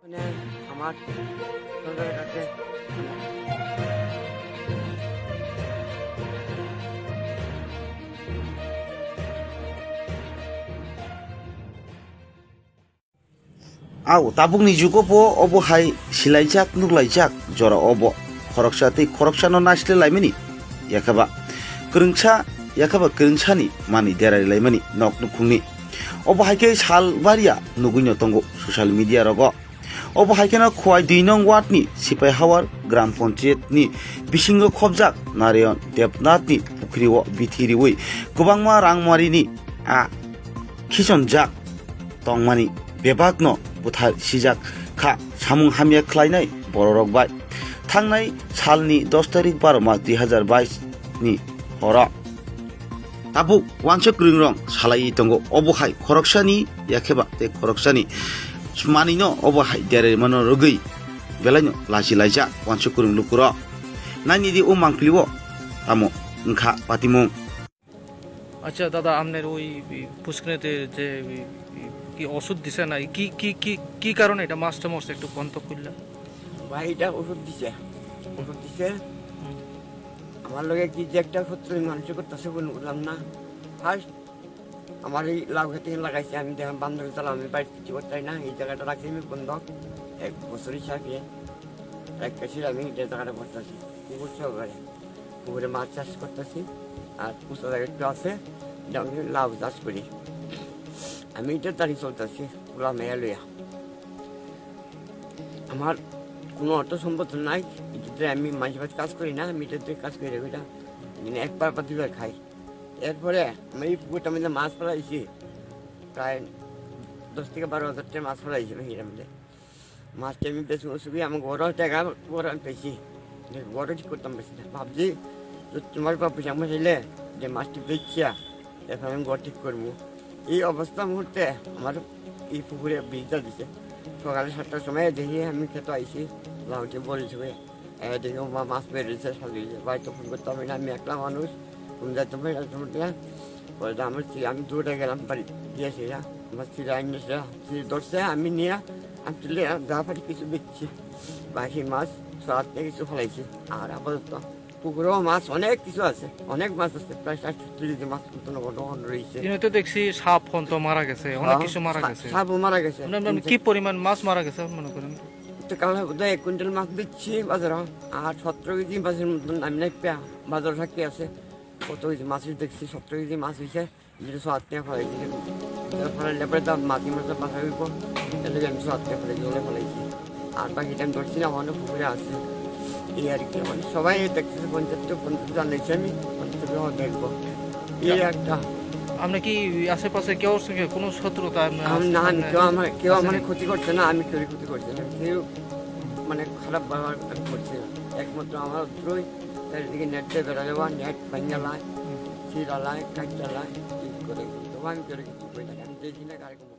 মানে আমার সরকারের কাছে Au tabung ni juko po obo hai silaijak nuglaijak jora obo khoroksa tei khoroksa no nasle laimani yakaba krungsa ni mani derai laimani nok nukungni obo haike sal baria nuguino tongo social media rogo obo haike na khwai 2 nong ward ni sipai hawar gram panchayat ni bisingo khobjak narayan debnath ni pukri o bithiriwi gobangma rangmari ni a khichonjak tongmani bebakno buthar sijak kha samung hamya khlainai bororok bai thangnai salni 10 tarik 12 March 2022 ni hora tabuk wansok ringrong salai tongo obohai khoroksani yakeba te khoroksani manino obohai dere mano rogui belaino lasi laija wansok ring lukuro nani di umangpliwo amo ngkha patimung আচ্ছা দাদা আপনার ওই পুষ্করিণীতে যে কি ওষুধ দিছে না কি কি কি কি কারণে এটা মাছটা মরছে একটু বন্ধ করলে ভাইটা ওষুধ দিছে আমার লগে কি যে একটা সত্য মানুষ করতেছে বললাম না ফার্স্ট আমার এই লাউ খেতে লাগাইছে আমি দেখলাম বান্ধবী চালাম আমি বাড়ি কিছু করতে না এই জায়গাটা রাখছি আমি বন্ধক 1 বছর হিসাবে এক কেসির আমি এই জায়গাটা করতেছি পুকুর সহকারে পুকুরে মাছ চাষ করতেছি আর উঁচু জায়গা একটু আছে আমি লাউ চাষ করি আমি এটা দাঁড়িয়ে চলতেছি পুরা মেয়ে লইয়া আমার কোনো অর্থ সম্পদ নাই এটাতে আমি মাঝে মাঝে কাজ করি না আমি এটাতে কাজ করি ওইটা দিনে একবার বা দুবার খাই এরপরে আমি এই পুকুরটা মধ্যে মাছ ফেলাইছি প্রায় 10 থেকে 12 হাজার টাকা মাছ ফেলাইছি আমি এর মধ্যে মাছটা আমি বেশি ওষুধই আমার বড় টাকা বড় আমি পেয়েছি বড় ঠিক করতাম বেশি না ভাবছি তোমার বাপু আমার চাইলে যে মাছটি বেচিয়া এখন আমি ঘর ঠিক করবো এই অবস্থা মুহূর্তে আমার এই পুকুরে বীজটা দিছে সকালে 7টার সময় দেখি আমি খেতে আইসি লাউটি বলেছি দেখি মাছ বেরিয়েছে সাজিয়েছে বাড়িতে ফোন করতে হবে না আমি একলা মানুষ ফোন যাইতে পারি পরে আমার আমি দৌড়ে গেলাম বাড়ি দিয়েছি আমার চিরা এনেছে চির ধরছে আমি নিয়ে আমি তুলে যা পারি কিছু বেচছি বাকি মাছ সাত থেকে কিছু ফেলাইছি আর আপাতত পুকুরেও মাছ অনেক কিছু আছে অনেক মাছ আছে প্রায় 60-70 মাছ রয়েছে তো দেখছি সাপ ফন্ত মারা গেছে অনেক কিছু মারা গেছে সাপও মারা গেছে কি পরিমাণ মাছ মারা গেছে মনে করেন তো কারণ বোধহয় 1 কুইন্টাল মাছ দিচ্ছি বাজারে আর 17 কেজি মাছের মতন আমি নাই পেয়া বাজার থাকি আছে কত কেজি মাছ দেখছি 17 কেজি মাছ হয়েছে যেটা 7 টাকা ফলাইছি ফলাইলে পরে তার মাটি মাছ বাসা হইব তাহলে আমি 7 টাকা ফলাইছি ওলে ফলাইছি আর বাকি টাইম ধরছি না অনেক পুকুরে আছে এই আর কি মানে সবাই দেখতেছে 50 জানাইছি আমি 50 দেখবো এই একটা আপনি কি আশেপাশে কেউ সঙ্গে কোনো শত্রুতা না কেউ আমার ক্ষতি করছে না আমি কেউ ক্ষতি করছি না কেউ মানে খারাপ ব্যবহার করছে না একমাত্র আমার দ্রোই চারিদিকে নেট দিয়ে বেড়া যাওয়া নেট ভাঙালায় চিরালায় কাটালায় ঠিক করে কিন্তু আমি কেউ কিছু করি না আমি দেখি না কারো